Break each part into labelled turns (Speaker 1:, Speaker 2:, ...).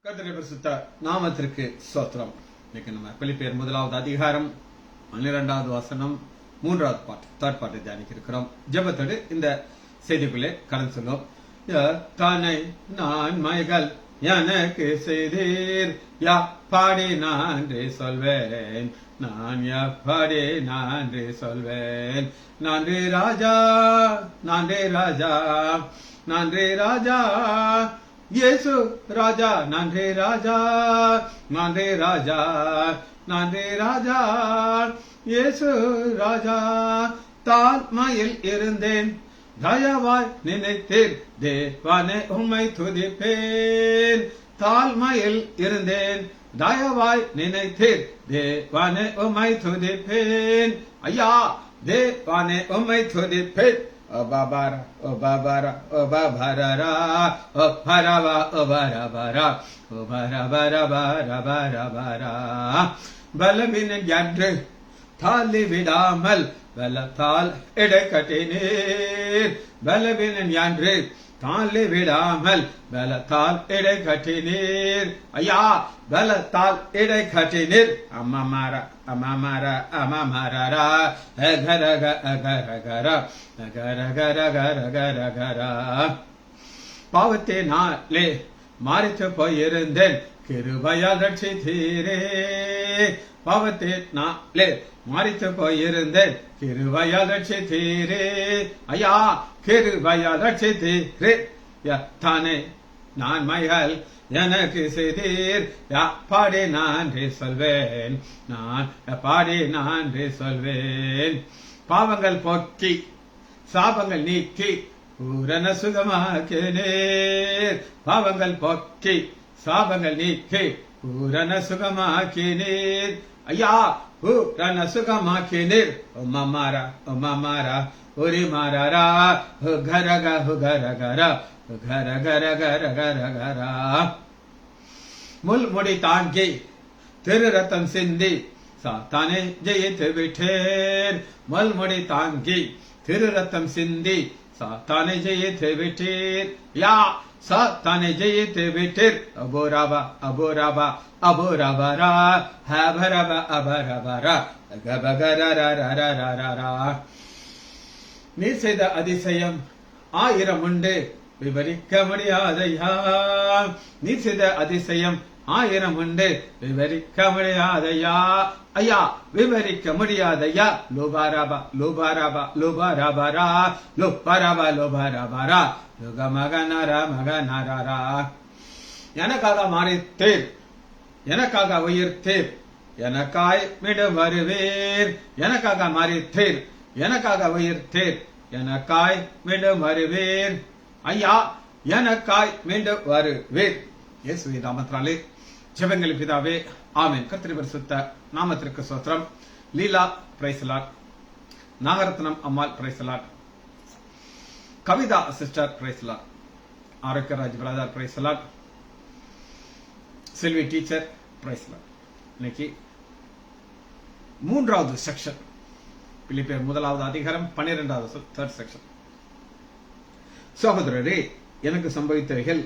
Speaker 1: கர்த்தருடைய பரிசுத்த நாமத்திற்கு ஸ்தோத்திரம். இன்னைக்கு நம்ம பிலிப்பியர் 1வது அதிகாரம் 12வது வசனம் 3வது பாட்டு தேர்ட் பாட்டை தியானிக்க இருக்கிறோம். ஜெபத்தோடு இந்த செய்திக்குள்ளே கடந்து செல்லும். தானை நான் மைகள் எனக்கு செய்தீர் யா பாடி நன்றி சொல்வேன், நான் எப்படி நன்றி சொல்வேன். நன்றி ராஜா, நன்றி ராஜா, நன்றி ராஜா, இயேசு ராஜா, நன்றி ராஜா, நன்றி ராஜா, நன்றி ராஜா, இயேசு ராஜா. தாழ்மையில் இருந்தேன், தயவாய் நினைத்தீர், தேவனே உம்மை துதிப்பேன். தாழ்மையில் இருந்தேன், தயவாய் நினைத்தீர், தேவனே உம்மை துதிப்பேன். ஐயா, தேவனே உம்மை துதிப்பேன். O babara, o babara, o babarara, o parava, o barabara, o barabara, barabara. பலவின என்று தாலி விடாமல் பலத்தால் இடைக்கட்டினீர். பலவினன் என்று தாலி விடாமல் பலத்தால் இடைக்கட்டினீர். ஐயா, பலத்தால் இடைக்கட்டினீர். அம்மாமாரா, அம்மாமாரா, அம்மாமாரா, அகரக அகரகர அகரகரகரகரகரா. பாவத்தினாலே மாறித்து போயிருந்தேன், கிருபையால் ரட்சித்தீரே. பாவத்தினாலே மாறித்து போயிருந்தேன், கிருபையால் ரட்சித்தீரே. ஐயா, கிருபையால் ரட்சித்தீரே. தானே நான் மைகள் எனக்கு செய்தீர், பாடி நன்றி சொல்வேன், நான் பாடி நன்றி சொல்வேன். பாவங்கள் போக்கி சாபங்கள் நீக்கி பூரண சுகமாக்கினீர். பாவங்கள் போக்கி சாபங்கள் நீக்கி பூரண சுகமாக்கினீர். ஐயா, பூரண சுகமாக்கினீர். உம்மாரா, உம்மாரா, உரி மாரா, கரக கரகர கரகரகரகரகரா. முள்முடி தாங்கி திரு ரத்தம் சிந்தி சாத்தானே ஜெயித்து விட்டேன். முள்முடி தாங்கி திரு ரத்தம் சிந்தி சாத்தானை ஜெயித்து விட்டீர். யா, சாத்தானை ஜெயித்து விட்டீர். அபோராபா, அபோராபா, அபோராபரா, ஹபரப அபரபரா, கபகரரரரரரா. நீ செய்த அதிசயம் 1000 உண்டு, விவரிக்க முடியாதையா. நீ செய்த அதிசயம் 1000 உண்டு, விவரிக்க முடியாதையா. ஐயா, விவரிக்க முடியாதையா. லோபாராபா, லோபாராபா, லோபாராபரா, லோபாராபா, லோபாராபரா, லுக மகனர மகனரா. எனக்காக மாறித்தீர், எனக்காக உயிர்த்தீர், எனக்காய் மீண்டும் வருவீர். எனக்காக மாறித்தீர், எனக்காக உயிர்த்தீர், எனக்காய் மீண்டும் வருவீர். ஐயா, எனக்காய் மீண்டும் வருவீர். இயேசுவின் நாமத்தினாலே ஜெபங்கள் பிதாவே, ஆமென். கர்த்தருடைய பரிசுத்த நாமத்திற்கு ஸ்தோத்திரம். Leela praise the Lord, Nagarathnam Ammal praise the Lord, Kavitha sister praise the Lord, Arockiaraj brother praise the Lord, Selvi teacher praise the Lord. இன்னைக்கு 3வது செக்ஷன், பிலிப்பியர் 1வது அதிகாரம் 12வது தேர்ட் செக்ஷன். சகோதரரே, எனக்கு சம்பவித்தவைகள்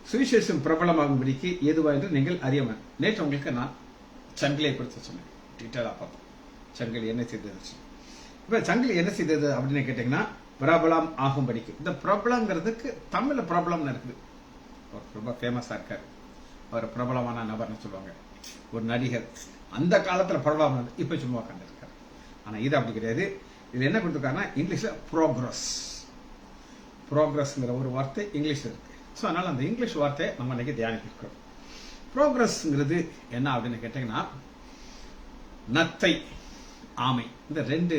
Speaker 1: சுவிசேஷம் பிரபலமாகும்படிக்கு எதுவா என்று நீங்கள் அறியவன். நேற்று உங்களுக்கு நான் சங்கிலியை குறித்து சொன்னேன், டீட்டெயிலாக பார்த்தோம். சங்கிலி என்ன செய்தது? இப்ப சங்கிலி என்ன செய்தது அப்படின்னு கேட்டீங்கன்னா, பிரபலம் ஆகும்படிக்கு. இந்த பிரபலங்கிறதுக்கு தமிழ்ல பிரபலம்னு இருக்குது. அவர் ரொம்ப ஃபேமஸா இருக்காரு, அவர் பிரபலமான நபர்னு சொல்லுவாங்க, ஒரு நடிகர். அந்த காலத்துல பிரபலமான, இப்ப சும்மா உட்காந்து இருக்காரு. ஆனா இது அப்படி கிடையாது. இது என்ன கொடுத்துருக்காருன்னா, இங்கிலீஷ்ல ப்ரோக்ரஸ், ப்ரோக்ரஸ்ங்கிற ஒரு வார்த்தை இங்கிலீஷ்ல இருக்கு. ஸோ அதனால அந்த இங்கிலீஷ் வார்த்தையை நம்ம இன்னைக்கு தியானிக்கிறோம். ப்ரோக்ரஸ்ங்கிறது என்ன அப்படின்னு கேட்டீங்கன்னா, நத்தை, ஆமை, இந்த 2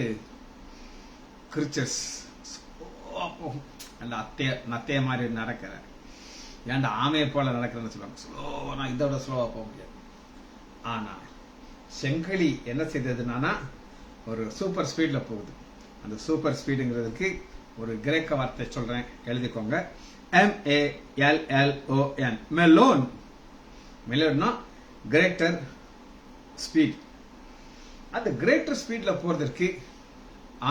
Speaker 1: கிரிச்சர்ஸ் அந்த நத்தைய மாதிரி நடக்கிற, ஏன்டா ஆமையை போல நடக்கிறேன்னு சொல்லுவாங்க. ஸ்லோவா, நான் இதோட ஸ்லோவா போக முடியாது. ஆனா செங்கிலி என்ன செய்ததுன்னா, ஒரு சூப்பர் ஸ்பீட்ல போகுது. அந்த சூப்பர் ஸ்பீடுங்கிறதுக்கு ஒரு கிரேக்க வார்த்தை சொல்றேன், எழுதிக்கோங்க. MELLON, மெலோன். மெலோன்னா கிரேட்டர் ஸ்பீட். அந்த கிரேட்டர் ஸ்பீட்ல போறதற்கு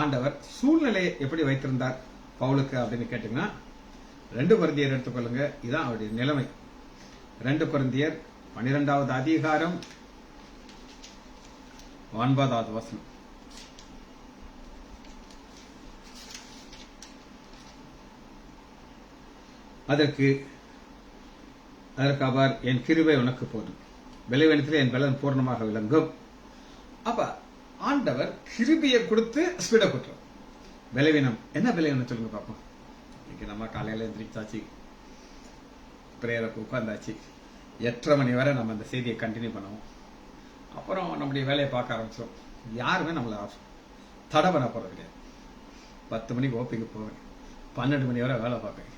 Speaker 1: ஆண்டவர் சூழ்நிலையை எப்படி வைத்திருந்தார் பவுலுக்கு அப்படின்னு கேட்டீங்கன்னா, 2 கொரிந்தியர் எடுத்துக்கொள்ளுங்க. இதுதான் அவருடைய நிலைமை. 2 கொரிந்தியர் 12வது அதிகாரம் 9வது வசனம். அதற்கு அவர், என் கிருபை உனக்கு போதும், பலவீனத்திலே என் பலன் பூர்ணமாக விளங்கும். அப்ப ஆண்டவர் கிருபையை கொடுத்து ஸ்பீட கொடுத்தார். பலவீனம் என்ன பலவீனம் சொல்லுங்க பாப்போம். இன்னைக்கு நம்ம காலையில எந்திரிச்சாச்சு, பிரேயருக்கு உட்கார்ந்தாச்சு, 8:30 மணி வரை நம்ம அந்த செய்தியை கண்டினியூ பண்ணுவோம். அப்புறம் நம்முடைய வேலையை பார்க்க ஆரம்பிச்சோம். யாருமே நம்மளை தடை பண்ண போறது கிடையாது. 10 மணிக்கு ஓப்பிக்கு போவேன், 12 மணி வரை வேலை பார்ப்பேன்,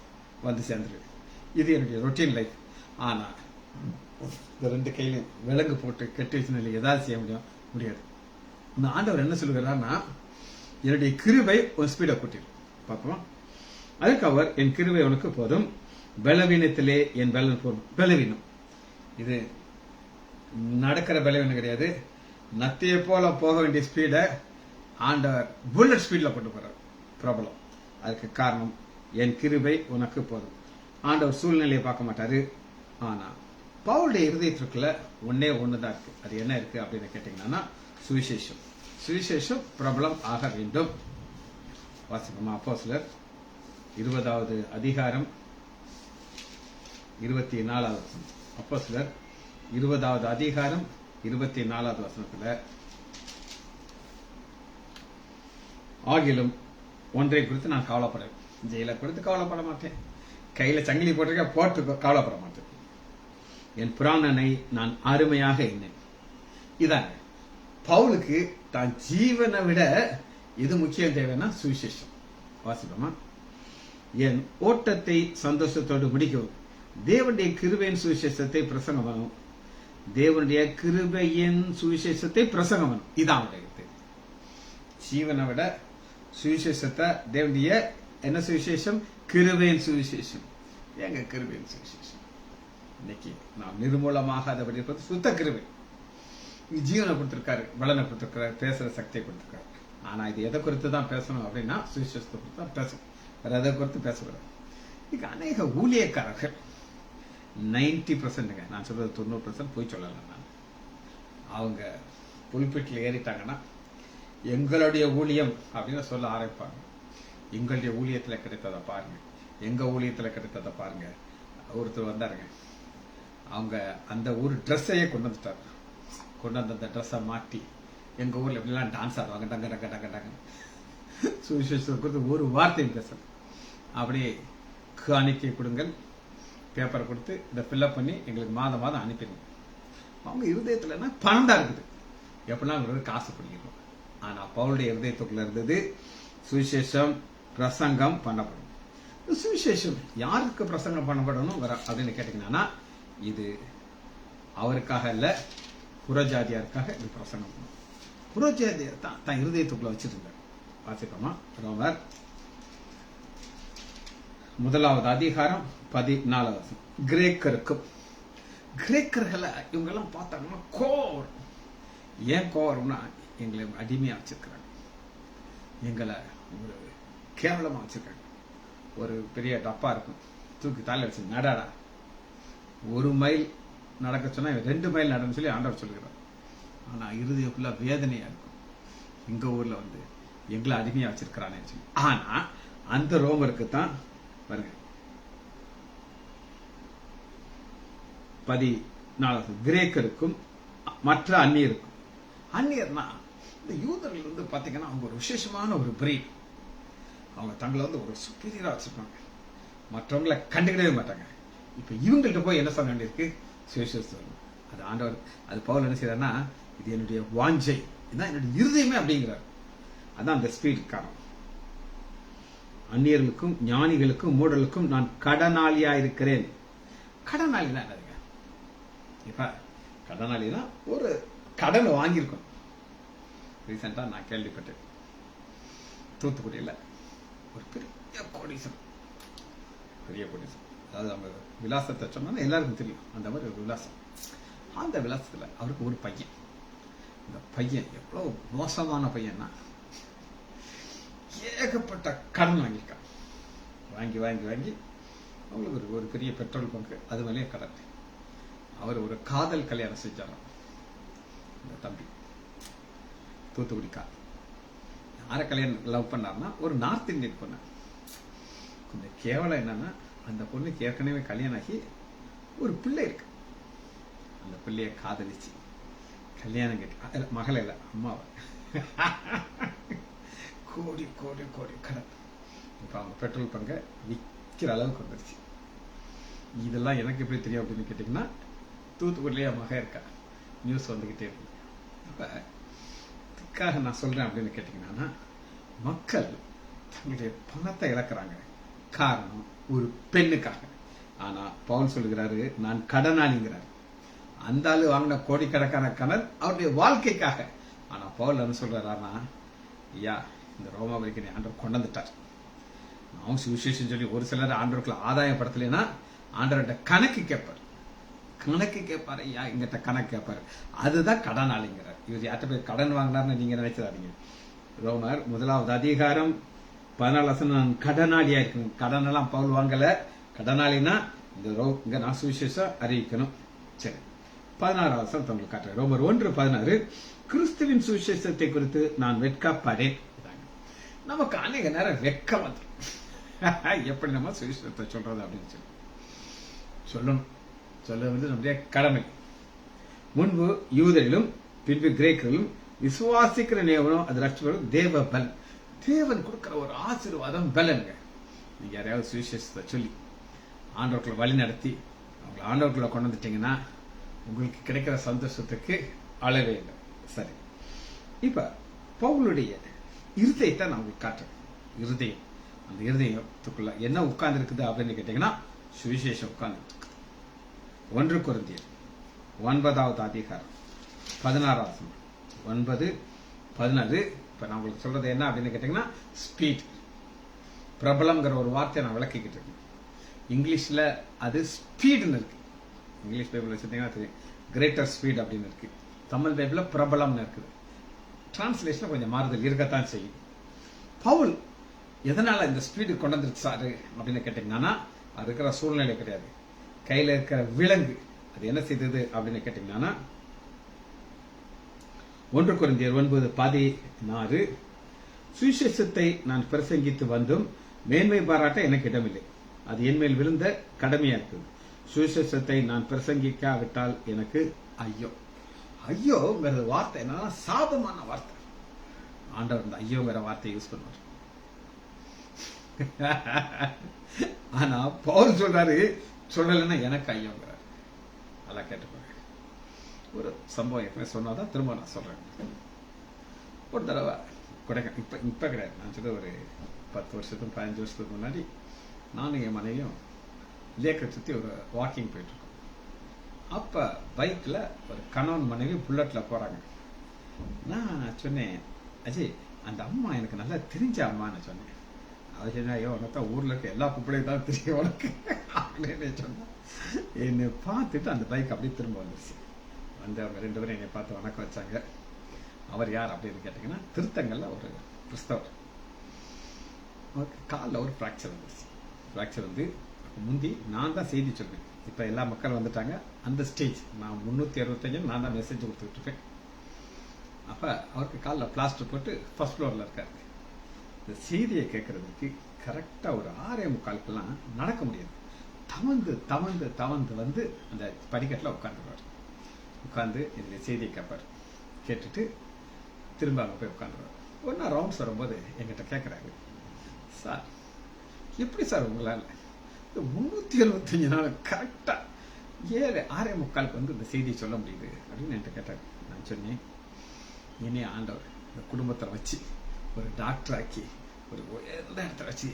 Speaker 1: வந்து சேர்ந்துருவேன். இது என்னுடைய ரொட்டீன் லைஃப். ஆனா இந்த 2 கையிலையும் விலங்கு போட்டு கெட்டி வச்சு ஏதாவது செய்ய முடியாது. இந்த ஆண்டவர் என்ன சொல்லுகிறார்னா, என்னுடைய கிருபை ஒரு ஸ்பீடை கூட்டிடும். பார்ப்போம். அதுக்கு அவர், என் கிருபை உனக்கு போதும், பலவீனத்திலே என் பலன் போதும். பலவீனம் இது நடக்கிற பலவீனம் கிடையாது. நத்தியை போல போக வேண்டிய ஸ்பீடை ஆண்டவர் புல்லட் ஸ்பீட்ல கொண்டு போறார். பிரபலம். அதுக்கு காரணம், என் கிருபை உனக்கு போதும். ஆண்டவர் சூழ்நிலையை பார்க்க மாட்டாரு. ஆனா பவுலுடைய இருதயத்திற்குள்ள ஒன்னே ஒண்ணுதான் இருக்கு. அது என்ன இருக்கு அப்படின்னு கேட்டீங்கன்னா, சுவிசேஷம். சுவிசேஷம் பிரபலம் ஆக வேண்டும். வாசிப்போமா. அப்போஸ்தலர் 20வது அதிகாரம் 24வது வசனம். அப்போஸ்தலர் 20வது அதிகாரம் 24வது வசனத்துல, ஆகிலும் ஒன்றை குறித்து நான் கவலைப்படுறேன். ஜெயில குறித்து கவலைப்பட மாட்டேன், கையில சங்கிலி போட்டிருக்க போட்டு கவலைப்பட மாட்டேன். என் பிராணனை நான் அருமையாக எண்ணேன். இதாங்க பவுலுக்கு தான் ஜீவனை விட எது முக்கியம் தேவைன்னா சுவிசேஷம். வாசிப்போமா. என் ஓட்டத்தை சந்தோஷத்தோடு முடிக்கவும், தேவனுடைய கிருபையின் சுவிசேஷத்தை பிரசங்கம் பண்ணணும். தேவனுடைய கிருபையின் சுவிசேஷத்தை பிரசங்கம் பண்ணணும். இதான் ஜீவனை விட சுவிசேஷத்தை, தேவனுடைய என்ன சுவிசேஷம்? கிருபையின் சுவிசேஷம். எங்க கிருபையின் சுவிசேஷம்? இன்னைக்கு நாம் நிர்மூலமாகாதபடி இருப்பது சுத்த கிருபை. ஜீவனை கொடுத்திருக்காரு, பலனை கொடுத்திருக்காரு, பேசுற சக்தியை கொடுத்திருக்காரு. ஆனா இது எதை குறித்து தான் பேசணும் அப்படின்னா, சுவிசேஷத்தை குறித்து தான் பேசணும். வேற எதை குறித்து பேசக்கூடாது. இன்னைக்கு அநேக ஊழியக்காரர்கள் 90%, நான் சொல்றது 90% போய் சொல்லலாம். நான் அவங்க புல்பிட்டில் ஏறிட்டாங்கன்னா, எங்களுடைய ஊழியம் அப்படின்னு சொல்ல ஆரம்பிப்பாங்க. எங்களுடைய ஊழியத்துல கிடைத்ததை பாருங்க, எங்க ஊழியத்துல கிடைத்ததை பாருங்க. ஒருத்தர் வந்தாருங்க, அவங்க அந்த ஊர் ட்ரெஸ்ஸையே கொண்டு வந்துட்டாரு. கொண்டு வந்து அந்த ட்ரெஸ்ஸை மாட்டி, எங்க ஊர்ல எப்படிலாம் டான்ஸ் ஆடுவாங்க, டங்க டங்க டங்க டங்க. சுவிசேஷத்தை குறித்து ஒரு வார்த்தையும் பேச. அப்படியே காணிக்கை கொடுங்கள், பேப்பரை கொடுத்து இதை ஃபில்அப் பண்ணி எங்களுக்கு மாதம் மாதம் அனுப்பிடுங்க. அவங்க இருதயத்துல பணம் தான் இருக்குது, எப்படின்னா அவங்களுக்கு காசு பிடிக்கணும். ஆனா பவுலுடைய இருதயத்துக்குள்ள இருந்தது சுவிசேஷம் பிரசங்கம் பண்ணப்படும். சுவிசேஷம் யாருக்கு பிரசங்கம் பண்ணப்படணும் அப்படின்னு கேட்டீங்கன்னா, இது அவருக்காக இல்ல, புறஜாதியாருக்காக இது பிரசங்கம் பண்ணும். புறஜாதியார் தான் இருதயத்துக்குள்ள வச்சிருந்தார். வாசிப்போமா. ரோமர் 1வது அதிகாரம் 14வது வசனம். கிரேக்கர்களை இவங்க எல்லாம் பார்த்தாங்கன்னா கோர். ஏன் கோர்னா, எங்களை அடிமையா வச்சிருக்கிறாங்க, எங்களை ஒரு கேவலமா வச்சிருக்காங்க. ஒரு பெரிய டப்பா இருக்கும், தூக்கி தால வச்சு நடாடா, 1 மைல் நடக்க சொன்னா 2 மைல் நடன்னு சொல்லி ஆண்டவர் சொல்லுகிறார். ஆனா இறுதிக்குள்ள வேதனையா இருக்கும், எங்க ஊர்ல வந்து எங்களை அடிமையா வச்சிருக்கிறானே சொல்லி. ஆனா அந்த ரோமருக்கு தான் பாருங்க 14 கிரேக்கருக்கும் மற்ற அந்நியருக்கும். அந்நியர்னா இந்த யூதர்கள் வந்து பாத்தீங்கன்னா அவங்க ஒரு விசேஷமான ஒரு பிரீட். அவங்க தங்களை வந்து ஒரு சுப்பீரியரா வச்சிருப்பாங்க, மற்றவங்களை கண்டுக்கிடவே மாட்டாங்க. இப்ப இவங்கள்ட்ட போய் என்ன சொல்ல வேண்டியிருக்கு? சுவிசேஷம். அது ஆண்டவர், அது பவுல் என்ன செய்யறாருன்னா, இது என்னுடைய வாஞ்சை, இதுதான் என்னுடைய இருதயமே அப்படிங்கிறார். அதான் அந்த ஸ்பீட் காரணம். அந்நியர்களுக்கும் ஞானிகளுக்கும் மூடலுக்கும் நான் கடனாளியா இருக்கிறேன். கடனாளி தான் என்னதுங்க? இப்ப கடனாளினா ஒரு கடன் வாங்கியிருக்கோம். ரீசெண்டா நான் கேள்விப்பட்டேன், தூத்துக்குடியில ஒரு பெரிய கோடீசன், அதாவது அவங்க விலாசத்தை சொன்னா எல்லாருக்கும் தெரியும். அந்த மாதிரி ஒரு விலாசம். அந்த விலாசத்துல அவருக்கு ஒரு பையன். இந்த பையன் எவ்வளவு மோசமான பையன்னா, ஏகப்பட்ட கடன் வாங்கியிருக்கான். வாங்கி வாங்கி வாங்கி அவங்களுக்கு ஒரு பெரிய பெட்ரோல் பங்கு, அது மேலேயே கடன். அவர் ஒரு காதல் கல்யாணம் செஞ்சாராம். இந்த தம்பி தூத்துக்குடிக்கார் யாரை கல்யாணம் லவ் பண்ணார்னா ஒரு நார்த் இந்தியன் பொண்ணு. கொஞ்சம் கேவலம் என்னன்னா, அந்த பொண்ணுக்கு ஏற்கனவே கல்யாணம் ஆகி ஒரு பிள்ளை இருக்கு. அந்த பிள்ளைய காதலிச்சு கல்யாணம் கேட்டு மகளை இல்லை அம்மாவை கோடி கோடி கோடி கடன். இப்போ அவங்க பெட்ரோல் பங்க விற்கிற அளவுக்கு வந்துருச்சு. இதெல்லாம் எனக்கு எப்படி தெரியும் அப்படின்னு கேட்டிங்கன்னா, தூத்துக்குடியிலேயே மக இருக்கா, நியூஸ் வந்துக்கிட்டே இருக்கு. அப்போ இதுக்காக நான் சொல்கிறேன் அப்படின்னு கேட்டிங்கன்னா, மக்கள் தங்களுடைய பணத்தை இழக்கிறாங்க, காரணம் ஒரு பெண்ணுக்காக. ஆனால் பவுல் சொல்லுகிறாரு, நான் கடனாளிங்கிறார். அந்த ஆளு வாங்கின கோடிக்கணக்கான கடன் அவருடைய வாழ்க்கைக்காக. ஆனால் பவுல் என்ன சொல்றாருன்னா, ஐயா இந்த ரோமாபுரிக்கு ஆண்டவர் கொண்டு வந்துட்டார். நான் சுவிசேஷம் சொல்லி ஒரு சிலர் ஆண்டவருக்குள்ள ஆதாயப்படுத்தலைன்னா ஆண்டவர்கிட்ட கணக்கு கேட்பாரு. ஐயா எங்கிட்ட கணக்கு கேட்பாரு. அதுதான் கடனாளிங்கிறார். இவர் யார்கிட்ட போய் கடன் வாங்கினார்னு நீங்க நினைச்சதாதீங்க. ரோமர் 1:14 நான் கடனாளியா இருக்கணும். கடன் எல்லாம் பவுல் வாங்கல. கடனாளினா இங்க நான் சுவிசேஷம் அறிவிக்கணும். சரி, 16 உங்களுக்கு காட்டுறேன். ரோமர் 1:16 கிறிஸ்துவின் சுவிசேஷத்தை குறித்து நான் வெட்கப்படேன். நமக்கு அநேக நேரம் வெட்கம் வந்து எப்படி நம்ம சுவிசேஷத்தை சொல்றது அப்படின்னு சொல்லணும். சொல்ல வந்து நம்முடைய கடமை. முன்பு யூதரிலும் பின்பு கிரேக்கரிலும் விசுவாசிக்கிற நேவனும் அது ரட்சிப்படும் தேவ பலன். தேவன் கொடுக்கிற ஒரு ஆசீர்வாதம் பலனுங்க. நீங்க யாரையாவது சுவிசேஷத்தை சொல்லி ஆண்டவர்களை வழி நடத்தி அவங்களை ஆண்டவர்களை கொண்டு வந்துட்டீங்கன்னா உங்களுக்கு கிடைக்கிற சந்தோஷத்துக்கு அளவே இல்லை. சரி, இப்ப பவுலுடைய இருதயத்தை நான் உங்களுக்கு காட்டுறேன். இருதயம், அந்த இருதயத்துக்குள்ள என்ன உட்கார்ந்து இருக்குது அப்படின்னு கேட்டீங்கன்னா, சுவிசேஷம் உட்கார்ந்து இருக்குது. 1 கொரிந்தியர் 9:16 9:16. இப்ப நான் உங்களுக்கு சொல்றது என்ன அப்படின்னு கேட்டீங்கன்னா, ஸ்பீட், பிரபலம்ங்கிற ஒரு வார்த்தையை நான் விளக்கிக்கிட்டு இருக்கேன். இங்கிலீஷ்ல அது ஸ்பீடுன்னு இருக்கு. இங்கிலீஷ் பைபிள் வச்சிருந்தீங்கன்னா தெரியும், கிரேட்டர் ஸ்பீட் அப்படின்னு இருக்கு. தமிழ் பைபிள்ல பிரபலம்னு இருக்குது. டிரான்ஸ்லேஷன் கொஞ்சம் மாறுதல் இருக்கத்தான் செய்யும். பவுல் எதனால இந்த ஸ்பீடு கொண்டு வந்துருச்சாரு அப்படின்னு கேட்டீங்கன்னா, அது இருக்கிற சூழ்நிலை கிடையாது. கையில இருக்கிற விலங்கு அது என்ன செய்தது அப்படின்னு கேட்டீங்கன்னா, 1 கொரிந்தியர் 9:16 சுவிசேஷத்தை நான் பிரசங்கித்து வந்தும் மேன்மை பாராட்ட எனக்கு இடமில்லை. அது என்மேல் விழுந்த கடமையா இருக்குது. சுவிசேஷத்தை நான் பிரசங்கிக்காவிட்டால் எனக்கு ஐயோ. ஐயோங்கிறது வார்த்தை என்னன்னா சாபமான வார்த்தை. ஆண்டவர் இந்த ஐயோங்கிற வார்த்தையை யூஸ் பண்ணுவார். ஆனா பவுல் சொல்றாரு, சொல்லலைன்னா எனக்கு ஐயோங்கிறார். அதெல்லாம் கேட்டுக்கோங்க. ஒரு சம்பவம் ஏற்கனவே சொன்னாதான் திரும்ப நான் சொல்றேன். ஒரு தடவை இப்ப கிடையாது, நான் சொல்ல ஒரு 10 வருஷத்துக்கு 15 வருஷத்துக்கு முன்னாடி நானும் என் மனைவியும் லேக்கை சுற்றி ஒரு வாக்கிங் போயிட்டு இருக்கோம். அப்ப பைக்ல ஒரு கணவன் மனைவி புல்லட்ல போறாங்க. நான் சொன்னேன், அஜய் அந்த அம்மா எனக்கு நல்லா தெரிஞ்ச அம்மான்னு சொன்னேன். அது சொன்னா, ஐயோ உனத்தான் ஊர்ல இருக்க எல்லா பிள்ளையும் தான் தெரியும் உனக்கு அப்படின்னு சொன்னா. என்னை பார்த்துட்டு அந்த பைக் அப்படியே திரும்ப வந்துருச்சு. வந்து அவங்க 2 பேரும் என்னை பார்த்து வணக்கம் வச்சாங்க. அவர் யார் அப்படின்னு கேட்டீங்கன்னா, திருத்தங்கல்ல ஒரு கிறிஸ்தவர். அவருக்கு காலில் ஒரு ஃப்ராக்சர் வந்துருச்சு. ஃப்ராக்சர் வந்து முந்தி நான் தான் செய்தி சொல்வேன். இப்ப எல்லா மக்கள் வந்துட்டாங்க. அந்த ஸ்டேஜ் நான் 365 நான் தான் மெசேஜ் கொடுத்துட்டு இருப்பேன். அப்ப அவருக்கு காலில் பிளாஸ்டர் போட்டு ஃபர்ஸ்ட் ஃப்ளோர்ல இருக்காரு. இந்த செய்தியை கேட்கறதுக்கு கரெக்டா ஒரு 6:45 நடக்க முடியாது. தவந்து வந்து அந்த படிக்கட்டில் உட்காந்துருவார். உட்காந்து இந்த செய்தியை கேட்பார். கேட்டுட்டு திரும்ப அங்கே போய் உட்காந்துருவார். ஒரு நாள் ரவுண்ட்ஸ் வரும்போது எங்கிட்ட கேட்குறாரு, சார் எப்படி சார் உங்களால் 375 நாள் கரெக்டா 6:45 வந்து இந்த செய்தியை சொல்ல முடியுது அப்படின்னு என்கிட்ட கேட்டார். நான் சொன்னேன், இனி ஆண்டவர் இந்த குடும்பத்தை வச்சு ஒரு டாக்டர் ஆக்கி ஒரு உயர்ந்த இடத்துல வச்சு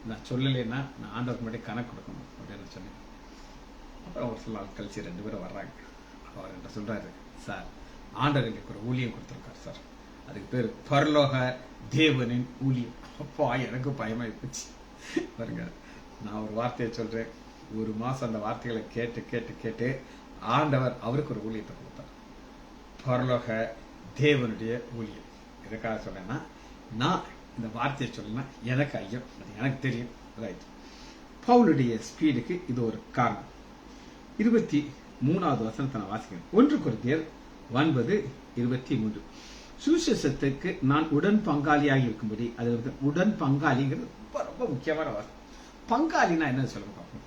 Speaker 1: நான் சொல்லலைன்னா நான் ஆண்டவருக்கு முன்னாடி கணக்கு கொடுக்கணும் அப்படின்னு சொன்னேன். அப்புறம் ஒரு சில நாள் கழிச்சு 2 பேரும் வர்றாங்க. அவர் என்கிட்ட சொல்றாரு, சார் ஆண்டவர் எங்களுக்கு ஒரு ஊழியம் கொடுத்துருக்காரு சார். அதுக்கு பேர் பரலோக தேவனின் ஊழியம். அப்பா எனக்கு பயமாயி போச்சு பாருங்க. நான் ஒரு வார்த்தையை சொல்றேன். ஒரு மாசம் அந்த வார்த்தைகளை கேட்டு கேட்டு கேட்டு ஆண்டவர் அவருக்கு ஒரு ஊழியத்தை கொடுத்தார். பரலோக தேவனுடைய ஊழியம். எதுக்காக சொன்னேன்னா, நான் இந்த வார்த்தையை சொல்லணும்னா எனக்கு ஐயோ, அது எனக்கு தெரியும். ரைட். பவுலுடைய ஸ்பீடுக்கு இது ஒரு காரணம். 3வது வசனத்தை நான் வாசிக்கிறேன். 1 கொரிந்தியர் 9:23. சுவிசேஷத்துக்கு நான் உடன் பங்காளியாக இருக்கும்படி, அது உடன் பங்காளிங்கிறது ரொம்ப ரொம்ப முக்கியமான வார்த்தை. பங்காளினா என்ன சொல்லுங்க பார்ப்போம்.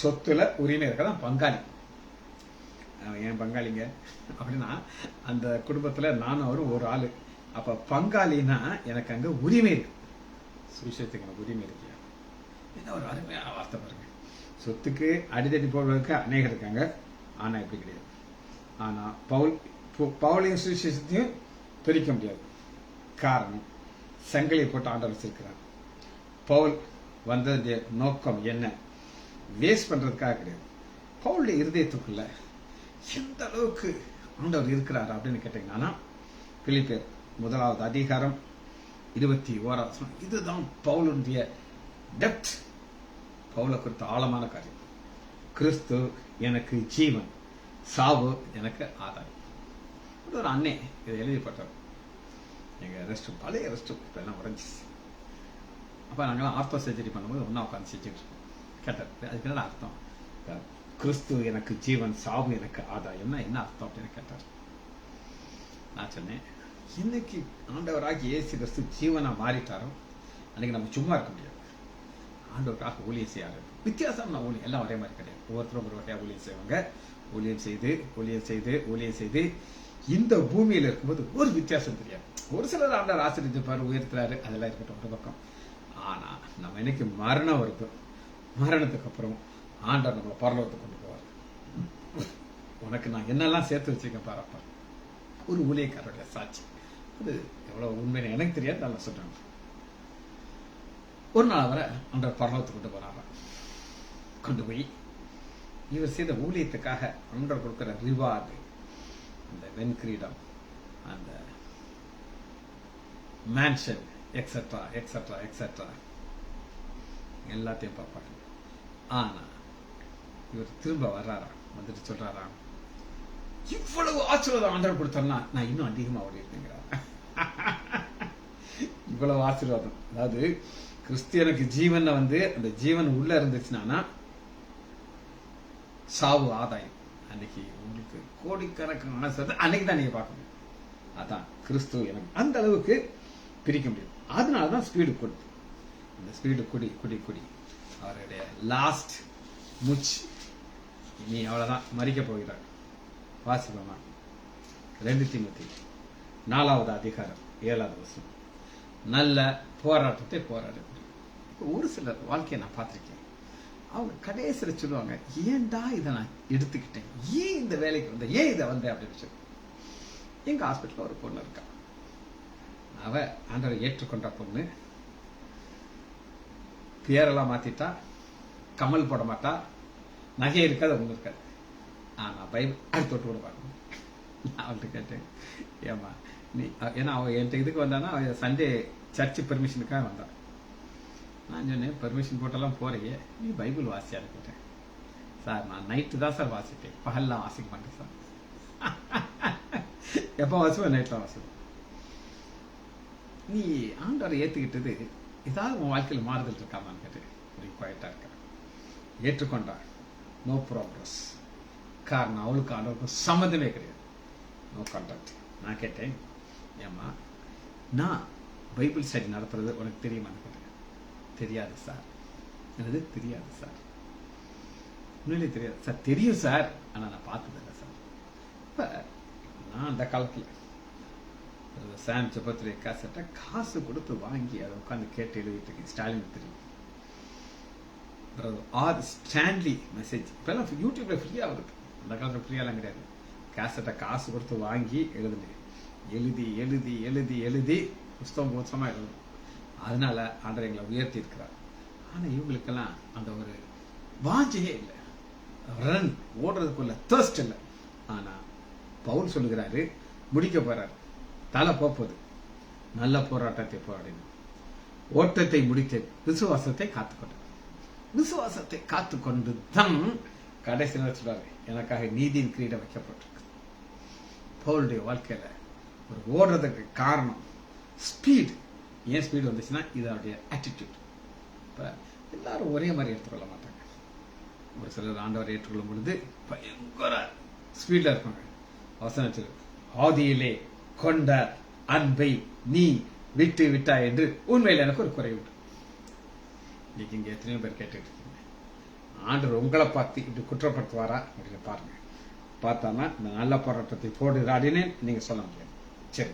Speaker 1: சொத்துல உரிமை இருக்கதான் பங்காளி. ஏன் பங்காளிங்க அப்படின்னா அந்த குடும்பத்துல நானும் அவரும் ஒரு ஆளு. அப்ப பங்காளினா எனக்கு அங்க உரிமை இருக்கு. சுவிசேஷத்துக்கு எனக்கு உரிமை இருக்கு. என்ன ஒரு அருமையான வார்த்தை பாருங்க. சொத்துக்கு அடிதடி போடுறதுக்கு அநேகம் இருக்காங்க, ஆனா இப்படி கிடையாது. ஆனா பவுலையும் சுவிசேஷத்தையும் பிரிக்க முடியாது. காரணம், சங்கிலியை போட்டு ஆண்டவர் வச்சிருக்கிறார். பவுல் வந்தது நோக்கம் என்ன? வேஸ்ட் பண்றதுக்காக கிடையாது. பவுலுடைய இருதயத்துக்குள்ள எந்த அளவுக்கு ஆண்டவர் இருக்கிறார் அப்படின்னு கேட்டீங்கன்னா, பிலிப்பியர் 1வது அதிகாரம் 21. இதுதான் பவுலுடைய டெப்த். பவுலை குறித்த ஆழமான காரியம். கிறிஸ்து எனக்கு ஜீவன், சாவு எனக்கு ஆதாரம். ஒரு அண்ணே இதை எழுதிப்பட்டார். எங்க ரெஸ்ட் ரூம், பழைய ரெஸ்ட் ரூம் இப்ப எல்லாம் உறைஞ்சிச்சு. அப்ப நாங்கெல்லாம் ஆர்த்தோ சர்ஜரி பண்ணும்போது ஒன்னா உட்காந்து செஞ்சுட்டு இருக்கோம். கேட்டார், அதுக்கு என்ன அர்த்தம்? கிறிஸ்து எனக்கு ஜீவன், சாவு எனக்கு ஆதாயம்னா என்ன அர்த்தம் அப்படின்னு கேட்டார். நான் சொன்னேன், இன்னைக்கு ஆண்டவராகி இயேசு கிறிஸ்து ஜீவனா மாறிட்டாரோ அன்னைக்கு நம்ம சும்மா இருக்க முடியாது. ஆண்டவருக்காக ஊழியம் செய்ய ஆரம்பிக்கும். வித்தியாசம் நான் ஊழியம் எல்லாம் ஒரே மாதிரி கிடையாது. ஒவ்வொருத்தரும் ஒரு வகையா ஊழியம் செய்வாங்க. ஊழியம் செய்து இந்த பூமியில இருக்கும்போது ஒரு வித்தியாசம் தெரியாது. ஒரு சிலர் ஆண்டவர் ஆசீர்வதிப்பாரு, உயர்த்துறாரு, அதெல்லாம் இருக்கட்டும் ஒரு பக்கம். ஆனா நம்ம இன்னைக்கு மரணம் வருது, மரணத்துக்கு அப்புறம் ஆண்டவர் நம்மளை பரலோகத்துக்கு கொண்டு போவார். உனக்கு நான் என்னெல்லாம் சேர்த்து வச்சிருக்கேன் பாருப்பா. ஒரு ஊழியக்காரருடைய சாட்சி. அது எவ்வளவு உண்மைன்னு எனக்கு தெரியாது, நல்லா சொல்றாங்க. ஒரு நாள் அவரை ஆண்டவர் பரலோகத்துக்கு கொண்டு போறாங்க. கொண்டு போய் இவர் செய்த ஊழியத்துக்காக ஆண்டவர் கொடுக்கிற ரிவார்டு, அந்த வெண்கிரீடம், அந்த மேன்ஷன், எக்ஸெட்ரா எக்ஸெட்ரா எக்ஸெட்ரா எல்லாத்தையும் பார்ப்பாங்க. ஆனா இவர் திரும்ப வர்றாராம். வந்துட்டு சொல்றாராம், இவ்வளவு ஆசீர்வாதம் ஆண்டவர் கொடுத்தோம்னா நான் இன்னும் அதிகமா ஓடி இருக்கேங்கிறார். இவ்வளவு ஆசீர்வாதம். அதாவது கிறிஸ்தியனுக்கு ஜீவன்ல அந்த ஜீவன் உள்ள இருந்துச்சுன்னா சாவு ஆதாயம். அன்னைக்கு உங்களுக்கு கோடிக்கணக்கான ஆசீர்வாதம் அன்னைக்கு தான் நீங்க பார்க்க முடியும். அதான் கிறிஸ்து எனக்கு அந்த அளவுக்கு பிரிக்க முடியும். அதனாலதான் ஸ்பீடு கொடுத்து அந்த ஸ்பீடு குடி அவருடைய லாஸ்ட் மூச்சு. நீ அவ்வளவுதான், மறிக்க போகிறார். வாசிப்போமா? 2 தீமோத்தேயு 4வது அதிகாரம் 7வது வசனம். நல்ல போராட்டத்தை போராடு. ஒரு சிலர் வாழ்க்கையை நான் பார்த்திருக்கேன். அவங்க கடைசியில் சொல்லுவாங்க, ஏன்டா இதை நான் எடுத்துக்கிட்டேன், ஏன் இந்த வேலைக்கு வந்தேன், ஏன் இதை வந்தேன் அப்படின்னு சொல்லி. எங்க ஹாஸ்பிட்டல்ல ஒரு பொண்ணு இருக்கா. அவ ஆண்டவரை ஏற்றுக்கொண்ட பொண்ணு. பேரெல்லாம் மாத்திட்டா, கமல் போட மாட்டா, நகை இருக்காது, ஒண்ணு இருக்காது. ஆனா பைபிள் அது தொட்டு கூட பார்க்கணும். நான் அவள்கிட்ட கேட்டேன், ஏமா நீ, ஏன்னா அவ என்கிட்ட இதுக்கு வந்தானா சண்டே சர்ச் பெர்மிஷனுக்காக வந்தான். நான் சொன்னேன், பெர்மிஷன் போட்டெல்லாம் போறையே, நீ பைபிள் வாசியா இருக்கேன். சார் நான் நைட்டு தான் சார் வாசிப்பேன், பகல்லாம் வாசிக்க மாட்டேன் சார். எப்போ வாசிப்பேன்? நைட்ல வாசிப்பேன். நீ ஆண்டவரை ஏத்துக்கிட்டது ஏதாவது உன் வாழ்க்கையில் மாறுதல் இருக்காமான்னு கேட்டு குவாய்ட்டா இருக்க. ஏற்றுக்கொண்டா, நோ ப்ராக்ரஸ். காரணம் அவளுக்கு ஆண்டவருக்கு சம்மந்தமே கிடையாது, நோ கான்டாக்ட். நான் கேட்டேன், ஏமா நான் பைபிள் ஸ்டடி நடத்துறது உனக்கு தெரியுமான்னு கேட்டேன். தெரியாது சார். எனது தெரியாது சார். உண்மையிலே தெரியாது சார். தெரியும் சார், ஆனா நான் பார்த்ததில்லை சார். இப்ப நான் அந்த காலத்துல சாம் ஜெபத்துடைய கேசட்டை காசு கொடுத்து வாங்கி அதை உட்காந்து கேட்டு எழுதிட்டு இருக்கேன். ஸ்டாலின் தெரியும், ஆர் ஸ்டான்லி மெசேஜ். இப்பெல்லாம் யூடியூப்ல ஃப்ரீயா வருது. அந்த காலத்துல ஃப்ரீயாலாம் கிடையாது. கேசட்டை காசு கொடுத்து வாங்கி எழுதுனேன். எழுதி எழுதி எழுதி எழுதி புஸ்தகமா எழுதணும். அதனால ஆண்டவர் எங்களை உயர்த்தி இருக்கிறார். ஆனா இவங்களுக்கெல்லாம் அந்த ஒரு வாஞ்சையே இல்லை, ரன் ஓடுறதுக்குள்ள தர்ஸ்ட் இல்லை. ஆனா பவுல் சொல்லுகிறாரு, முடிக்க போறாரு, தலை போப்பது, நல்ல போராட்டத்தை போராடினோம், ஓட்டத்தை முடித்தேன், விசுவாசத்தை காத்துக்கொண்டேன். விசுவாசத்தை காத்துக்கொண்டு தான் கடைசி சொல்றாரு, எனக்காக நீதியின் கிரீடம் வைக்கப்பட்டிருக்கு. பவுலுடைய வாழ்க்கையில ஒரு ஓடுறதுக்கு காரணம் ஸ்பீடு. ஏன் ஸ்பீடு வந்துச்சுன்னா இது அவருடைய ஆட்டிடியூட். இப்ப எல்லாரும் ஒரே மாதிரி எடுத்துக்கொள்ள மாட்டாங்க. ஒரு சிலர் ஆண்டவரை ஏற்றுக்கொள்ளும் பொழுது பயங்கர ஸ்பீட்ல இருப்பாங்க. வசனத்தில் ஆதியிலே கொண்ட அன்பை நீ விட்டு விட்டா என்று உண்மையில் எனக்கு ஒரு குறை உண்டு. இன்னைக்கு இங்க எத்தனையோ பேர் கேட்டுட்டு இருக்கீங்க, ஆண்டவர் உங்களை பார்த்து இப்படி குற்றப்படுத்துவாரா அப்படின்னு பாருங்க. பார்த்தானா இந்த நல்ல போராட்டத்தை போடுறாடினே நீங்க சொல்ல முடியாது. சரி,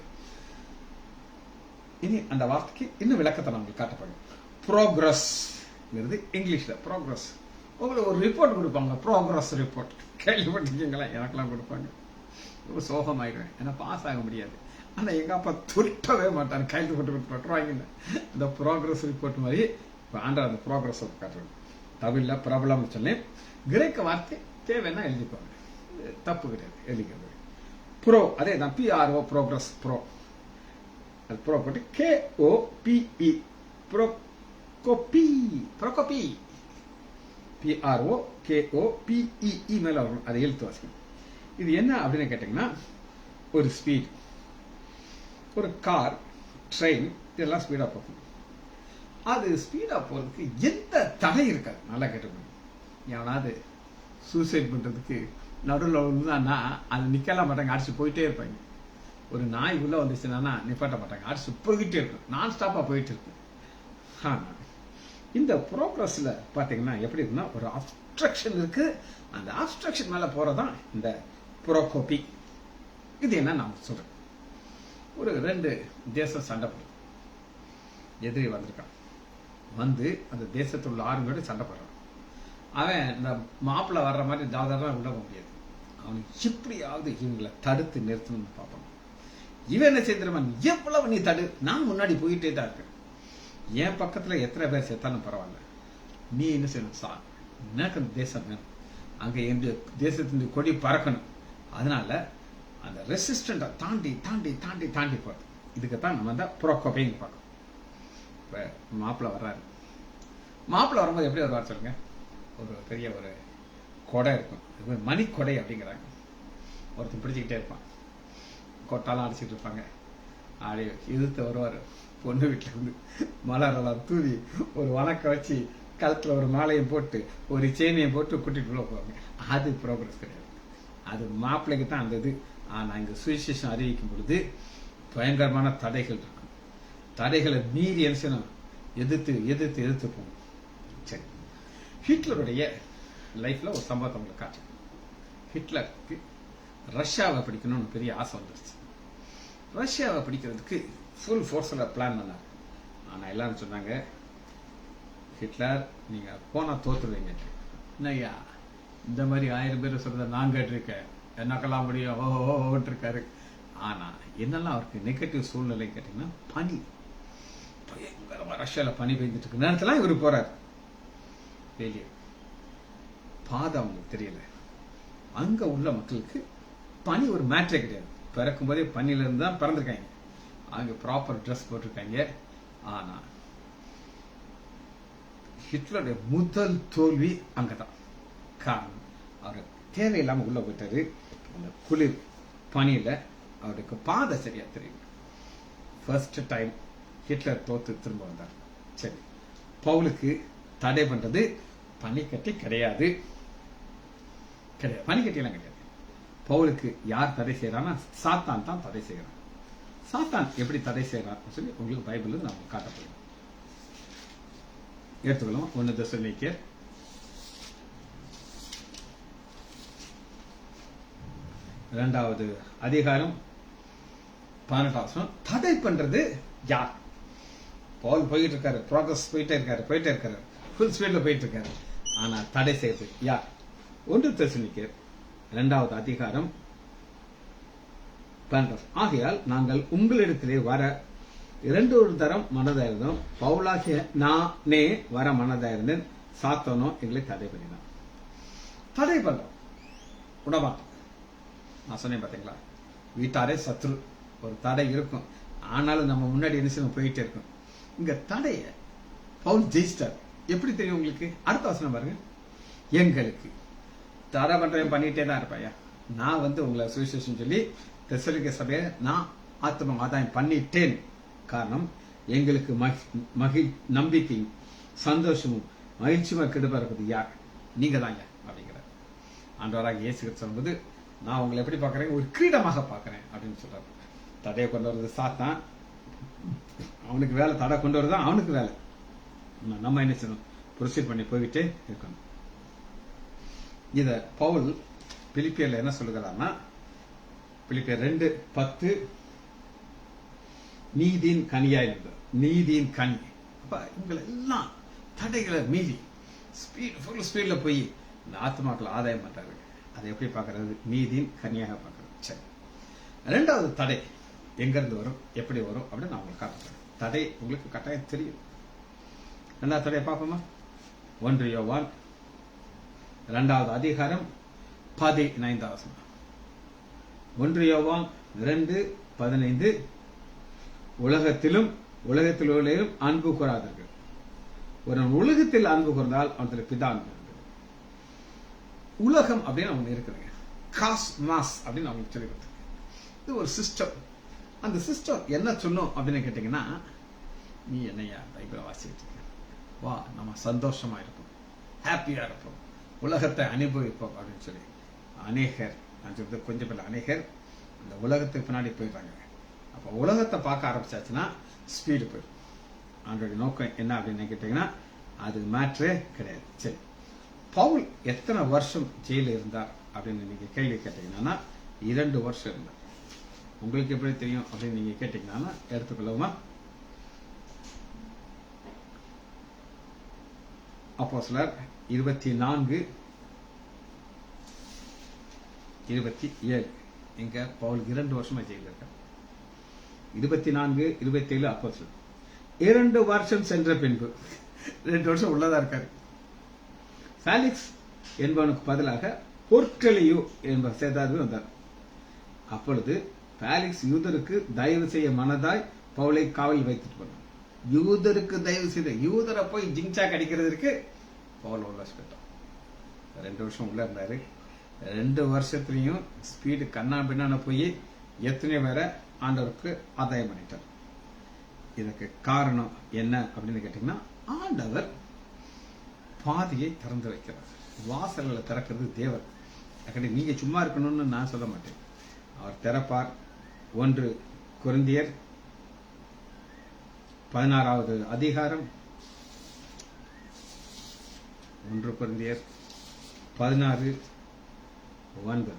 Speaker 1: இனி அந்த வார்த்தைக்கு இன்னும் விளக்கத்தை நான் உங்களுக்கு காட்டப்படும். ப்ரோக்ரஸ் இங்கிலீஷ்ல ப்ரோக்ரஸ். உங்களுக்கு ஒரு ரிப்போர்ட் கொடுப்பாங்க, ப்ரோக்ரஸ் ரிப்போர்ட். கேள்விப்பட்டிருக்கீங்களா? எனக்கெல்லாம் கொடுப்பாங்க. ரொம்ப சோகமாயிடுவேன், ஏன்னா பாஸ் ஆக முடியாது. ஆனா எங்க அப்பா துருட்டவே மாட்டாங்க, கையில் போட்டு போட்டுருவாங்க. இந்த ப்ரோக்ரஸ் ரிப்போர்ட் மாதிரி ஆண்டவர் அந்த ப்ரோக்ரஸ் காட்டுவாங்க. தமிழ்ல பிரபலம் சொன்னேன். கிரேக்க வார்த்தை தேவைன்னா எழுதிப்பாங்க, தப்பு கிடையாது எழுதிக்கிறது. ப்ரோ அதே தான், PRO ப்ரோக்ரஸ். ப்ரோ அது ப்ரோ போட்டு KOPE ப்ரோகோபி. PROKOPEE மேல வரும், அதை எழுத்து வாசிக்கணும். இது என்ன அப்படின்னு கேட்டீங்கன்னா, ஒரு ஸ்பீட், ஒரு கார், ட்ரெயின் இதெல்லாம் ஸ்பீடா போகும். அது ஸ்பீடா போறதுக்கு எந்த தடை இருக்காது. நல்லா கேட்டுக்கணும். எவனாவது சூசைட் பண்றதுக்கு நடுவில் விழுந்தான்னா அது நிக்கலாம் மாட்டாங்க, அடிச்சு போயிட்டே இருப்பாங்க. ஒரு நாய் உள்ள வந்துச்சுன்னா நிப்பாட்ட மாட்டாங்க, அடிச்சு போயிட்டே இருக்கும், நான் ஸ்டாப்பா போயிட்டு இருக்கும். ஆனா இந்த ப்ரோக்ரஸ்ல பாத்தீங்கன்னா எப்படி இருக்குன்னா, ஒரு அப்ஸ்ட்ரக்ஷன் இருக்கு. அந்த அப்ஸ்ட்ரக்ஷன் மேல போறதான் இந்த ப்ரோகோபி. இது என்ன நான் சொல்றேன். ஒரு 2 தேசம் சண்டை போடுது, எதிரி வந்திருக்கான். வந்து அந்த தேசத்தில் உள்ள 6 பேரும் சண்டை போடுறான். அவன் இந்த மாப்பிள்ள வர்ற மாதிரி தாதாதான் உள்ள போக முடியாது. அவனுக்கு எப்படியாவது இவங்களை தடுத்து நிறுத்தணும்னு பார்ப்பான். இவன் என்ன செய்திருவான், எவ்வளவு நீ தடு, நான் முன்னாடி போயிட்டே தான் இருக்கேன். என் பக்கத்துல எத்தனை பேர் செத்தாலும் பரவாயில்ல, நீ என்ன செய்யணும், எனக்கு அந்த தேசம் வேணும், அங்க எந்த தேசத்தின் கொடி பறக்கணும். அதனால அந்த ரெசிஸ்டண்ட தாண்டி தாண்டி தாண்டி தாண்டி போறது. இதுக்குத்தான் நம்ம தான் ப்ரோகோபிங் பார்க்கணும். இப்ப மாப்பிள்ள வர்றாரு. மாப்பிள்ள வரும்போது எப்படி வருவார் சொல்லுங்க. ஒரு பெரிய ஒரு கொடை இருக்கும், மணி கொடை அப்படிங்கிறாங்க. ஒருத்தன் பிடிச்சிக்கிட்டே இருப்பான், கொட்டாலாம் அடிச்சுட்டு இருப்பாங்க. அப்படி எதிர்த்து வருவார். பொண்ணு வீட்டுல இருந்து மலரெல்லாம் தூவி ஒரு வணக்கம் வச்சு கழுத்துல ஒரு மாலையும் போட்டு ஒரு செயினையும் போட்டு கூட்டிட்டு உள்ள போவாங்க. அது ப்ரோக்ரஸ் கிடையாது, அது மாப்பிள்ளைக்கு தான் அந்த இது. ஆனா இங்க சுவிசேஷம் அறிவிக்கும் பொழுது பயங்கரமான தடைகள் இருக்கும். தடைகளை மீறி என்ன செய்யணும், எதிர்த்து எதிர்த்து எதிர்த்து போகணும். சரி, ஹிட்லருடைய லைஃப்ல ஒரு சம்பவத்தை உங்களுக்கு காட்டு. ஹிட்லருக்கு ரஷ்யாவை பிடிக்கணும்னு பெரிய ஆசை வந்துருச்சு. ரஷ்யாவை பிடிக்கிறதுக்கு ஃபுல் ஃபோர்ஸ்ல பிளான் பண்ணாங்க. ஆனா எல்லாரும் சொன்னாங்க, ஹிட்லர் நீங்க போனா தோத்துருவீங்க. என்னய்யா இந்த மாதிரி 1000 பேர் சொல்றத நான் கேட்டிருக்கேன், என்னக்கெல்லாம் முடியும் ஓட்டு இருக்காரு. ஆனா என்னெல்லாம் அவருக்கு நெகட்டிவ் சூழ்நிலை கேட்டீங்கன்னா, பனி பயங்கரமா ரஷ்யால பனி பெய்ஞ்சிட்டு இருக்கு நேரத்துல இவரு போறாரு. வெளியே பாதை அவங்களுக்கு தெரியல. அங்க உள்ள மக்களுக்கு பனி ஒரு மேட்ரே கிடையாது. பிறக்கும் போதே பனியில இருந்து தான் பிறந்திருக்காங்க. அங்க ப்ராப்பர் ட்ரெஸ் போட்டிருக்காங்க. ஆனா ஹிட்லருடைய முதல் தோல்வி அங்கதான். காரணம், அவர் தேவையில்லாம உள்ள போயிட்டாரு. அந்த குளிர் பனியில அவருக்கு பாதை சரியா தெரியும். ஃபர்ஸ்ட் டைம் ஹிட்லர் தோத்து திரும்ப வந்தார். சரி, பவுலுக்கு தடை பண்றது பனிக்கட்டி கிடையாது, கிடையாது, பனிக்கட்டி எல்லாம் கிடையாது. பவுலுக்கு யார் தடை செய்யறான்னா, சாத்தான் தான் தடை செய்யறான். சாத்தான் எப்படி தடை செய்யறான்னு சொல்லி உங்களுக்கு பைபிள் நான் காட்டப்படுறேன். எடுத்துக்கலாம். 1 தெசலோனிக்கேயர் 2வது அதிகாரம் 18வது வசனம். தடை பண்றது யார்? பவுல் போயிட்டு இருக்காரு, ப்ராக்ரஸ் போயிட்டே இருக்காரு, ஃபுல் ஸ்பீட்ல போயிட்டு இருக்காரு. ஆனா தடை செய்யறது யார்? 1 தெசலோனிக்கேயர் 2வது அதிகாரம் 12. ஆகையால் நாங்கள் உங்களிடத்திலே வர 2 தரம் மனதாயிருந்தோம். பவுலாகிய நானே வர மனதாயிருந்தேன், சாத்தானோ எங்களை தடை பண்ணினான். தடை பண்றோம் உடமாட்டோம். நான் சொன்னேன் பாத்தீங்களா, வீட்டாரே சத்ரு. ஒரு தடை இருக்கும், ஆனாலும் நம்ம முன்னாடி என்ன செய்யணும், போயிட்டே இருக்கும். இங்க தடைய பவுல் ஜெயிச்சிட்டார். எப்படி தெரியும் உங்களுக்கு? அடுத்த வசனம் பாருங்க. எங்களுக்கு தடை பண்றேன் பண்ணிட்டே தான் இருப்பாயா. நான் உங்களை சுவிசேஷம் சொல்லி தெசலோனிக்கே சபையை நான் ஆத்ம ஆதாயம் பண்ணிட்டேன். காரணம், எங்களுக்கு நம்பிக்கையும் சந்தோஷமும் மகிழ்ச்சியுமா கெடுப்பா இருக்குது யார்? நீங்க தாங்க அப்படிங்கிற. ஆண்டவராக இயேசு கிறிஸ்து சொல்லும்போது, நான் உங்களை எப்படி பார்க்கறேன், ஒரு கிரீடமாக பார்க்கறேன் அப்படின்னு சொல்றாரு. தடையை கொண்டு வர்றது சாத்தான், அவனுக்கு வேலை. தடை கொண்டு வரதான் அவனுக்கு வேலை. நம்ம என்ன செய்யணும், ப்ரொசீட் பண்ணி போய்கிட்டே இருக்கணும். இத பவுல் பிலிப்பியர்ல என்ன சொல்லுகிறார்னா, பிலிப்பியர் 2:10 நீதியின் கனியா இருந்தது. நீதியின் கனி. அப்ப இவங்களை எல்லாம் தடைகளை மீறி ஃபுல் ஸ்பீட்ல போய் இந்த ஆத்மாக்களை ஆதாயம் பண்றாரு. அதை எப்படி பார்க்கறது, நீதியின் கனியாக பார்க்கறது. சரி, ரெண்டாவது தடை எங்க இருந்து வரும், எப்படி வரும் அப்படின்னு நான் உங்களுக்கு காட்டுறேன். தடை உங்களுக்கு கட்டாயம் தெரியும். ரெண்டாவது தடையை பார்ப்போமா? 1 யோவான் 2வது அதிகாரம் 15வது வசனம். 1 யோவான் 2:15 உலகத்திலும் அன்பு கூறாதீர்கள். ஒரு உலகத்தில் அன்பு கூர்ந்தால் அவனுடைய பிதா அன்பு. உலகம் அப்படின்னு அவங்க இருக்குதுங்க. காஸ்மாஸ் அப்படின்னு அவங்களுக்கு சொல்லி கொடுத்துருக்கு. இது ஒரு சிஸ்டம். அந்த சிஸ்டம் என்ன சொல்லும் அப்படின்னு கேட்டீங்கன்னா, நீ என்னையா பைபிளை வாசிட்டு இருக்க, வா நம்ம சந்தோஷமா இருப்போம், ஹாப்பியா இருப்போம், உலகத்தை அனுபவிப்போம் அப்படின்னு சொல்லி அநேகர், நான் சொல்றது கொஞ்சம் பேர் அநேகர் அந்த உலகத்துக்கு பின்னாடி போயிடுறாங்க. அப்போ உலகத்தை பார்க்க ஆரம்பிச்சாச்சுன்னா ஸ்பீடு போயிடும். அவங்களுடைய நோக்கம் என்ன அப்படின்னு கேட்டீங்கன்னா, அது மேட்ரே கிடையாது. சரி, பவுல் எத்தனை வருஷம் ஜெயில இருந்தார் அப்படின்னு நீங்க கேள்வி கேட்டீங்கன்னா 2 வருஷம் இருந்தார். உங்களுக்கு எப்படி தெரியும் அப்படின்னு நீங்க கேட்டீங்கன்னா எடுத்துக்கொள்ளுமா? அப்போஸ்தலர் 24:27 இங்க பவுல் 2 வருஷமா ஜெயில இருக்கார். 24:27 அப்போஸ்தலர் 2 வருஷம் சென்ற பின்பு 2 வருஷம் உள்ளதா இருக்காரு. பாலிக்ஸ் என்பவனுக்கு பதிலாக பொற்களையோ என்ப சேதாது வந்தார். அப்பொழுது பாலிக்ஸ் யூதருக்கு தயவு செய்ய மனதாய் பவுலை காவல் வைத்துட்டு போனார். யூதருக்கு தயவு செய்த, யூதரை போய் ஜிங்சா கடிக்கிறதுக்கு பவுல் உள்ள போயிட்டான். 2 வருஷம் உள்ள இருந்தாரு. 2 வருஷத்துலயும் ஸ்பீடு கண்ணா பின்னான போய் எத்தனையோ பேரை ஆண்டவருக்கு ஆதாயம் பண்ணிட்டார். இதுக்கு காரணம் என்ன அப்படின்னு கேட்டீங்கன்னா, ஆண்டவர் பாதையை திறந்து வைக்கிறார். வாசல்களை திறக்கிறது தேவன். நீங்க சும்மா இருக்கணும்னு நான் சொல்ல மாட்டேன். அவர் திறப்பார். 1 கொரிந்தியர் 16வது அதிகாரம் 1 கொரிந்தியர் 16:9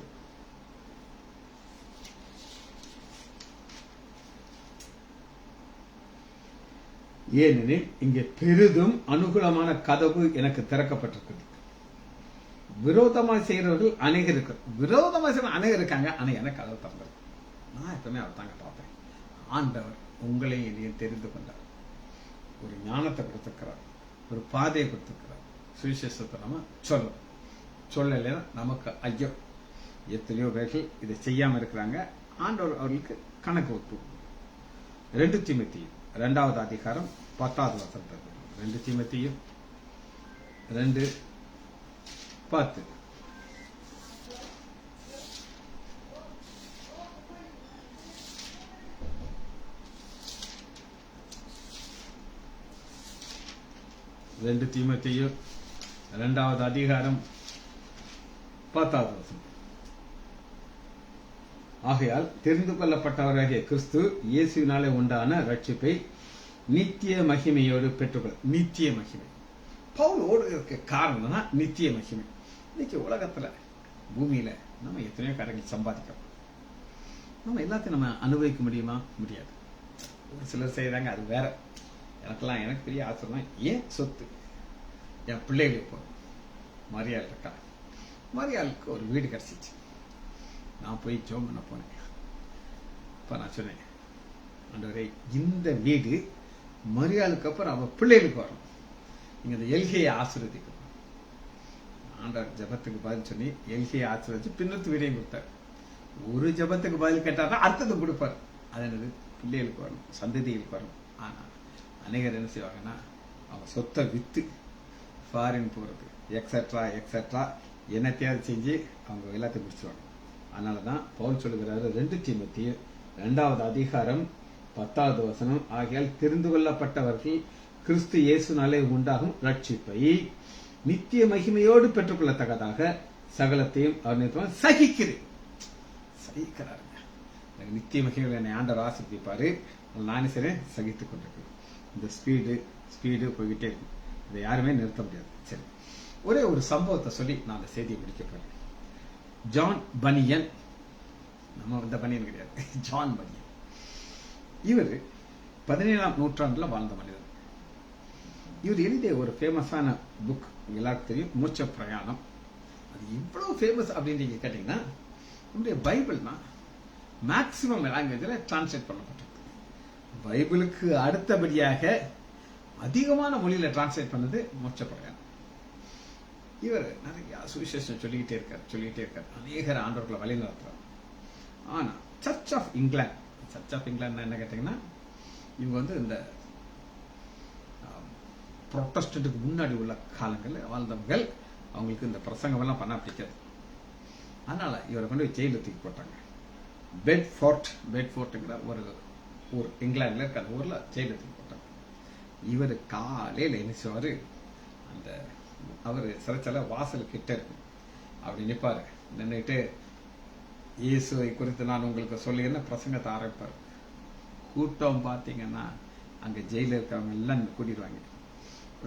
Speaker 1: ஏனெனில் இங்கே பெரிதும் அனுகூலமான கதவு எனக்கு திறக்கப்பட்டிருக்கிறது. விரோதமாக செய்கிறவர்கள் அநேகர் இருக்காங்க. ஆனா எனக்கு கதவு திறந்திருக்கு. நான் எப்பவுமே அவர் தாங்க பார்ப்பேன். ஆண்டவர் உங்களை என்னையும் தெரிந்து கொண்டார். ஒரு ஞானத்தை கொடுத்திருக்கிறார், ஒரு பாதையை கொடுத்திருக்கிறார். சுவிசேஷத்தை நம்ம சொல்லலைன்னா நமக்கு ஐயோ, எத்தனையோ பேர்கள் இதை செய்யாம இருக்கிறாங்க. ஆண்டவர் அவர்களுக்கு கணக்கு ஒப்பு. 2 தீமோத்தேயு 2வது அதிகாரம் 10வது வசனம். 2 தீமோத்தேயு 2:10 2 தீமோத்தேயு 2வது அதிகாரம் 10வது வசனம். ஆகையால் தெரிந்து கொள்ளப்பட்டவராகிய கிறிஸ்து இயேசுவினாலே உண்டான ரட்சிப்பை நித்திய மகிமையோடு பெற்றுக்கொள்ள. நித்திய மகிமை பவுல் ஓடுறதுக்கு காரணம்னா நித்திய மகிமை. இன்னைக்கு உலகத்துல பூமியில நம்ம எத்தனையோ காரியங்கள் சம்பாதிக்கிறோம். நம்ம எல்லாத்தையும் நம்ம அனுபவிக்க முடியுமா? முடியாது. ஒரு சிலர் செய்யறாங்க, அது வேற. எனக்கு பெரிய ஆசை ஏன் சொத்து என் பிள்ளைகளுக்கு போதும். மரியாள் இருக்கா, மரியாளுக்கு ஒரு வீடு கிடைச்சிச்சு. நான் போய் ஜோம் பண்ண போனேன். இப்ப நான் சொன்னேன், ஆண்டவரே இந்த வீடு மரியாளுக்கு அப்புறம் அவ பிள்ளைகளுக்கு வரணும். நீங்க இந்த எல்கையை ஆசீர்வதிக்கணும். ஆண்டவர் ஜபத்துக்கு பதில் சொல்லி எல்கையை ஆசீர்வதிச்சு பின்னத்து வீடையும் கொடுத்தார். ஒரு ஜபத்துக்கு பதில் கேட்டாதான் அடுத்தது கொடுப்பார். அது என்னது? பிள்ளைகளுக்கு வரணும், சந்ததிகளுக்கு வரணும். ஆனா அநேகர் என்ன செய்வாங்கன்னா, அவங்க சொத்தை வித்து ஃபாரின் போறது எக்ஸெட்ரா என்னத்தையாவது செஞ்சு அவங்க எல்லாத்தையும் முடிச்சுவாங்க. அதனாலதான் பவுல் சொல்லுகிறாரு 2 தீமோத்தேயு 2வது அதிகாரம் 10வது வசனம், ஆகையால் தெரிந்து கொள்ளப்பட்டவர்கள் கிறிஸ்து இயேசுனாலே உண்டாகும் ரட்சிப்பை நித்திய மகிமையோடு பெற்றுக்கொள்ளத்தக்கதாக சகலத்தையும் அவர் நிறுத்துவார். சகிக்கிறேன். சகிக்கிறாருங்க. நித்திய மகிழ்வு என்னை ஆண்டவர் ஆசீர்வதிப்பாரு. நானே சரி சகித்துக் கொண்டிருக்கேன். இந்த ஸ்பீடு போய்கிட்டே இருக்கும். இதை யாருமே நிறுத்த முடியாது. சரி, ஒரே ஒரு சம்பவத்தை சொல்லி நான் அந்த செய்தியை முடிக்க போறேன். ஜான் பனியன், நம்ம இந்த பனியன் கிடையாது, ஜான் பனியன். இவர் 17ஆம் நூற்றாண்டுல வாழ்ந்த மனிதர். இவர் எழுதிய ஒரு ஃபேமஸான புக் எல்லாருக்கும் தெரியும், மூச்ச பிரயாணம். அது இவ்வளவு ஃபேமஸ் அப்படின்னு நீங்க கேட்டீங்கன்னா, நம்முடைய பைபிள்னா மேக்சிமம் லாங்குவேஜ்ல டிரான்ஸ்லேட் பண்ணப்பட்டிருக்கு. பைபிளுக்கு அடுத்தபடியாக அதிகமான மொழியில டிரான்ஸ்லேட் பண்ணது மூச்ச பிரயாணம். இவர் நிறைய சுவிசேஷம் சொல்லிக்கிட்டே இருக்கார். அநேகர் ஆண்டவர்களை வழி நடத்துறார். ஆனா சர்ச் ஆஃப் இங்கிலாந்து என்ன கேட்டீங்கன்னா, இவங்க வந்து இந்த புரோட்டஸ்டன்ட்டுக்கு முன்னாடி உள்ள காலங்களில் வாழ்ந்தவர்கள். அவங்களுக்கு இந்த பிரசங்கம் எல்லாம் பண்ண பிடிக்காது. அதனால இவரை கொண்டு ஜெயில தூக்கி போட்டாங்க. பெட்ஃபோர்ட்ங்கிற ஒரு ஊர் இங்கிலாந்துல இருக்க அந்த ஊர்ல ஜெயில தூக்கி போட்டாங்க. இவர் காலையில் என்ன செய்வாரு, அந்த அவர் சிறைச்சாலை வாசல் கிட்ட இருக்கு, அப்படி நிற்பாரு. நின்றுட்டு இயேசுவை குறித்து நான் உங்களுக்கு சொல்லுகிறேன்னு பிரசங்கத்தை ஆரம்பிப்பார். கூட்டம் பார்த்தீங்கன்னா அங்க ஜெயில இருக்கிறவங்க எல்லாம் கூட்டிடுவாங்க.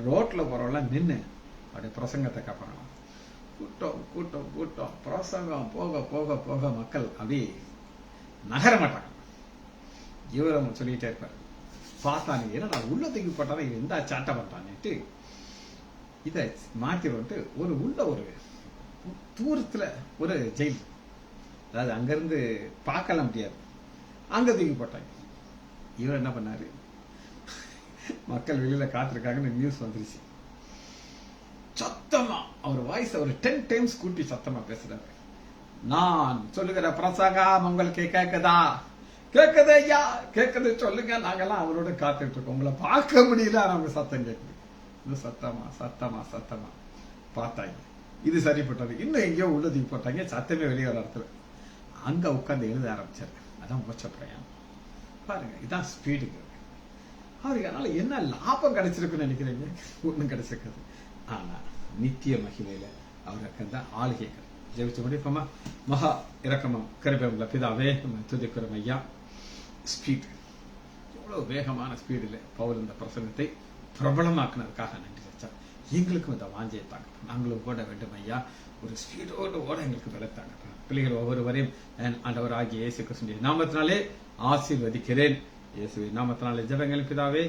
Speaker 1: ரோட்ல போறவெல்லாம் நின்று அப்படியே பிரசங்கத்தை கேட்பாங்க. கூட்டம் பிரசங்கம் போக போக போக மக்கள் அப்படி நகர மாட்டாங்க. இவரும் சொல்லிட்டே இருப்பார். பார்த்தானே ஏன்னா உள்ள தூக்கி போட்டாலும் இது எந்த சாட்டை பண்றான்ட்டு இதை மாற்றி வந்துட்டு உள்ள ஒரு தூரத்துல ஒரு ஜெயில், அதாவது அங்கிருந்து பார்க்கலாம் முடியாது, அங்க தூக்கி போட்டாங்க. இவர் என்ன பண்ணாரு, மக்கள் வெளியில காத்திருக்காங்கன்னு நியூஸ் வந்துருச்சு. சத்தமா அவர் வாய்ஸ் ஒரு 10 டைம்ஸ் கூட்டி சத்தமா பேசுறாரு. நான் சொல்லுகிற பிரசங்கம் உங்களுக்கு கேக்குதா? கேக்குது ஐயா, கேக்குது, சொல்லுங்க. நாங்கெல்லாம் அவரோட காத்துட்டு இருக்கோம். உங்களை பார்க்க முடியல, அவங்க சத்தம் கேட்குது. சத்தமா பார்த்தாங்க. இது சரிப்பட்டது. இன்னும் எங்கேயோ உள்ளதுக்கு போட்டாங்க. சத்தமே வெளியே வர இடத்துல அங்க உட்கார்ந்து எழுத ஆரம்பிச்சாரு. அதான் மூச்ச பிரயாணம். பாருங்க, இதான் ஸ்பீடுங்க. அவருக்கு அதனால என்ன லாபம் கிடைச்சிருக்குன்னு நினைக்கிறீங்க? ஒண்ணும் கிடைச்சிருக்காது. ஆனா நித்திய மகிமையில அவருக்கு அந்த ஆளுகை ஜெபிச்சு முடிப்போமா? மகா இரக்கமும் கிருபையுள்ள பிதாவே, துதிக்கிறோம் ஐயா. ஸ்பீடு எவ்வளவு வேகமான ஸ்பீடுல பவுல் இந்த பிரசங்கத்தை பிரபலமாக்குனதுக்காக நன்றி வச்சா. எங்களுக்கும் இந்த வாஞ்சையை தாங்க, நாங்களும் ஓட வேண்டும் ஐயா. ஒரு ஸ்பீடோடு ஓட எங்களுக்கு விளைத்தாங்க. பிள்ளைகள் ஒவ்வொருவரையும் ஆண்டவர் ஆகிய இயேசு கிறிஸ்துவின் நாமத்தினாலே ஆசீர்வதிக்கிறேன். இயேசுவின் நாமத்தினாலே ஜெபங்கள் பிதாவே.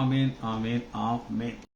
Speaker 1: ஆமேன்.